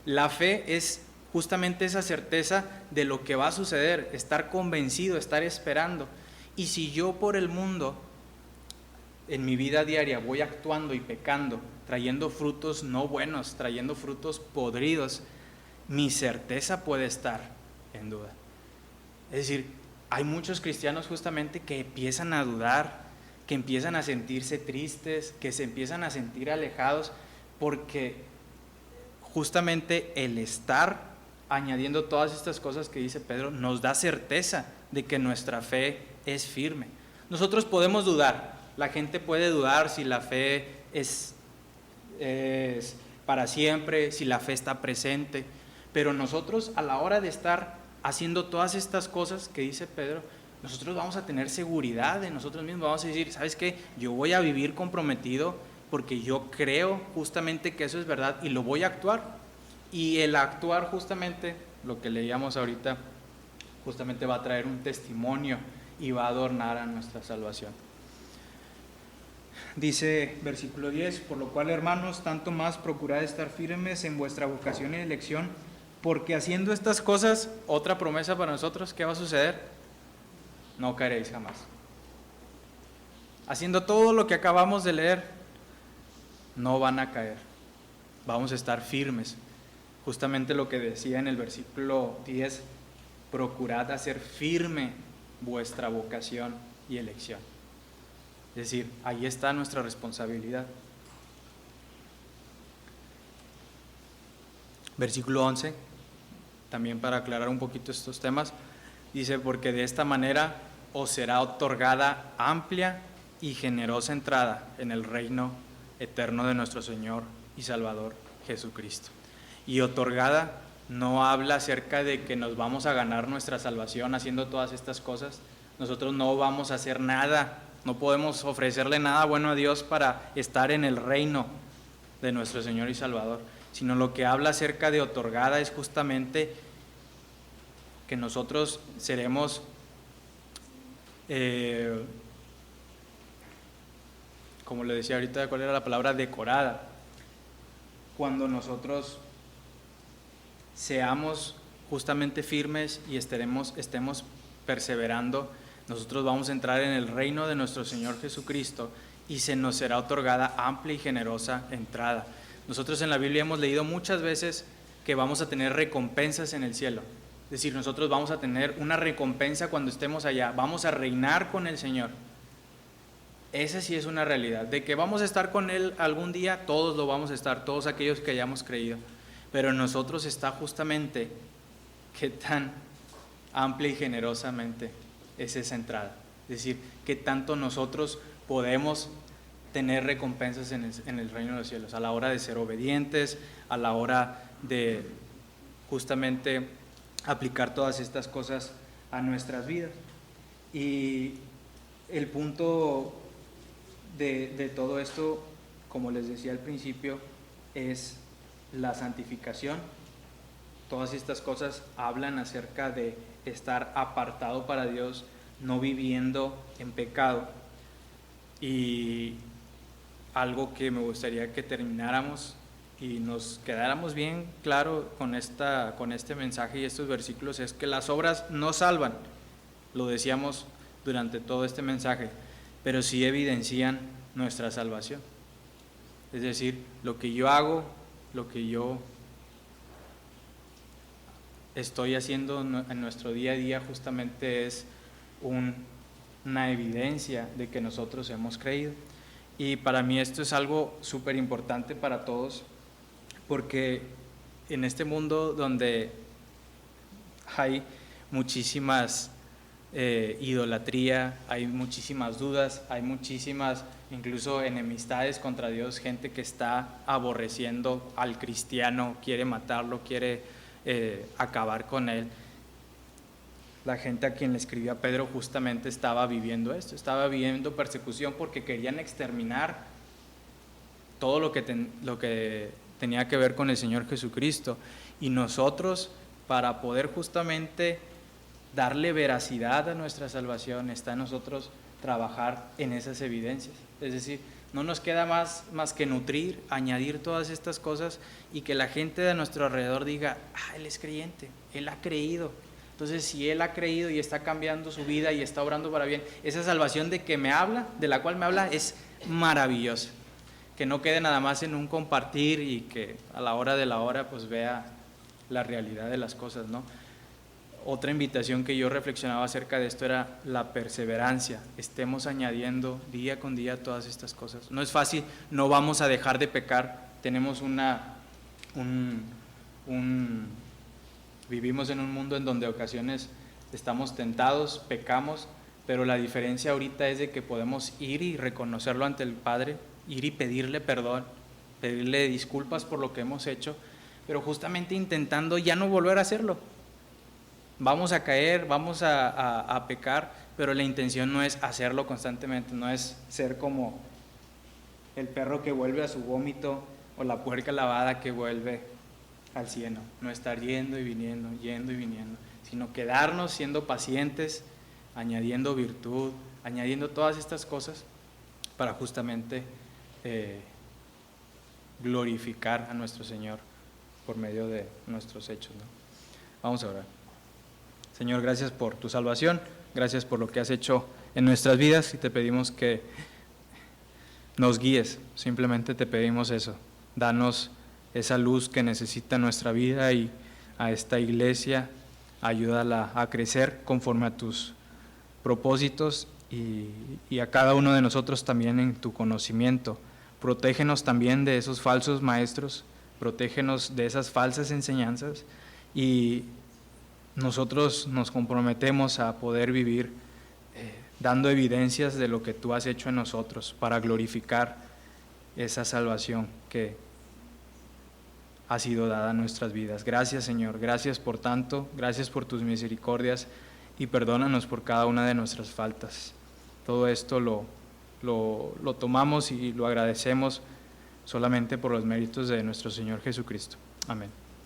La fe es justamente esa certeza de lo que va a suceder, estar convencido, estar esperando. Y si yo por el mundo, en mi vida diaria, voy actuando y pecando, trayendo frutos no buenos, trayendo frutos podridos, mi certeza puede estar en duda. Es decir, hay muchos cristianos justamente que empiezan a dudar, que empiezan a sentirse tristes, que se empiezan a sentir alejados, porque justamente el estar añadiendo todas estas cosas que dice Pedro nos da certeza de que nuestra fe es firme. Nosotros podemos dudar, la gente puede dudar si la fe es para siempre, si la fe está presente, pero nosotros a la hora de estar haciendo todas estas cosas que dice Pedro, nosotros vamos a tener seguridad de nosotros mismos, vamos a decir, ¿sabes qué? Yo voy a vivir comprometido porque yo creo justamente que eso es verdad y lo voy a actuar. Y el actuar justamente, lo que leíamos ahorita, justamente va a traer un testimonio y va a adornar a nuestra salvación. Dice versículo 10, por lo cual, hermanos, tanto más procurad estar firmes en vuestra vocación y elección, porque haciendo estas cosas, otra promesa para nosotros, ¿qué va a suceder? No caeréis jamás. Haciendo todo lo que acabamos de leer, no van a caer. Vamos a estar firmes. Justamente lo que decía en el versículo 10, procurad hacer firme vuestra vocación y elección. Es decir, ahí está nuestra responsabilidad. Versículo 11, también para aclarar un poquito estos temas, dice, porque de esta manera os será otorgada amplia y generosa entrada en el reino eterno de nuestro Señor y Salvador Jesucristo. Y otorgada no habla acerca de que nos vamos a ganar nuestra salvación haciendo todas estas cosas. Nosotros no vamos a hacer nada, no podemos ofrecerle nada bueno a Dios para estar en el reino de nuestro Señor y Salvador, sino lo que habla acerca de otorgada es justamente que nosotros seremos como le decía ahorita, ¿cuál era la palabra? Decorada. Cuando nosotros seamos justamente firmes y estemos perseverando, nosotros vamos a entrar en el reino de nuestro Señor Jesucristo y se nos será otorgada amplia y generosa entrada. Nosotros en la Biblia hemos leído muchas veces que vamos a tener recompensas en el cielo. Es decir, nosotros vamos a tener una recompensa cuando estemos allá, vamos a reinar con el Señor. Esa sí es una realidad, de que vamos a estar con Él algún día, todos lo vamos a estar, todos aquellos que hayamos creído. Pero en nosotros está justamente qué tan amplia y generosamente es esa entrada. Es decir, qué tanto nosotros podemos tener recompensas en el reino de los cielos, a la hora de ser obedientes, a la hora de justamente aplicar todas estas cosas a nuestras vidas. Y el punto de todo esto, como les decía al principio, es la santificación. Todas estas cosas hablan acerca de estar apartado para Dios, no viviendo en pecado. Y algo que me gustaría que termináramos y nos quedáramos bien claro con este mensaje y estos versículos es que las obras no salvan, lo decíamos durante todo este mensaje, pero sí evidencian nuestra salvación. Es decir, lo que yo hago, lo que yo estoy haciendo en nuestro día a día justamente es una evidencia de que nosotros hemos creído. Y para mí esto es algo súper importante para todos, porque en este mundo donde hay muchísimas idolatría, hay muchísimas dudas, hay muchísimas incluso enemistades contra Dios, gente que está aborreciendo al cristiano, quiere matarlo, quiere acabar con él. La gente a quien le escribía Pedro justamente estaba viviendo esto, estaba viviendo persecución porque querían exterminar todo lo que tenía que ver con el Señor Jesucristo. Y nosotros, para poder justamente darle veracidad a nuestra salvación, está en nosotros trabajar en esas evidencias. Es decir, no nos queda más que nutrir, añadir todas estas cosas y que la gente de nuestro alrededor diga, él es creyente, él ha creído. Entonces, si él ha creído y está cambiando su vida y está obrando para bien, esa salvación de la cual me habla, es maravillosa. Que no quede nada más en un compartir y que a la hora de la hora pues vea la realidad de las cosas, ¿no? Otra invitación que yo reflexionaba acerca de esto era la perseverancia. Estemos añadiendo día con día todas estas cosas. No es fácil, no vamos a dejar de pecar. Tenemos vivimos en un mundo en donde a ocasiones estamos tentados, pecamos, pero la diferencia ahorita es de que podemos ir y reconocerlo ante el Padre, ir y pedirle perdón, pedirle disculpas por lo que hemos hecho, pero justamente intentando ya no volver a hacerlo. Vamos a caer, vamos a pecar, pero la intención no es hacerlo constantemente, no es ser como el perro que vuelve a su vómito o la puerca lavada que vuelve al cielo, no estar yendo y viniendo, sino quedarnos siendo pacientes, añadiendo virtud, añadiendo todas estas cosas para justamente glorificar a nuestro Señor por medio de nuestros hechos, ¿no? Vamos a orar. Señor, gracias por tu salvación, gracias por lo que has hecho en nuestras vidas y te pedimos que nos guíes, simplemente te pedimos eso, danos esa luz que necesita nuestra vida y a esta iglesia, ayúdala a crecer conforme a tus propósitos y a cada uno de nosotros también en tu conocimiento. Protégenos también de esos falsos maestros, protégenos de esas falsas enseñanzas y nosotros nos comprometemos a poder vivir dando evidencias de lo que tú has hecho en nosotros para glorificar esa salvación que ha sido dada a nuestras vidas. Gracias, Señor, gracias por tanto, gracias por tus misericordias y perdónanos por cada una de nuestras faltas. Todo esto lo tomamos y lo agradecemos solamente por los méritos de nuestro Señor Jesucristo. Amén.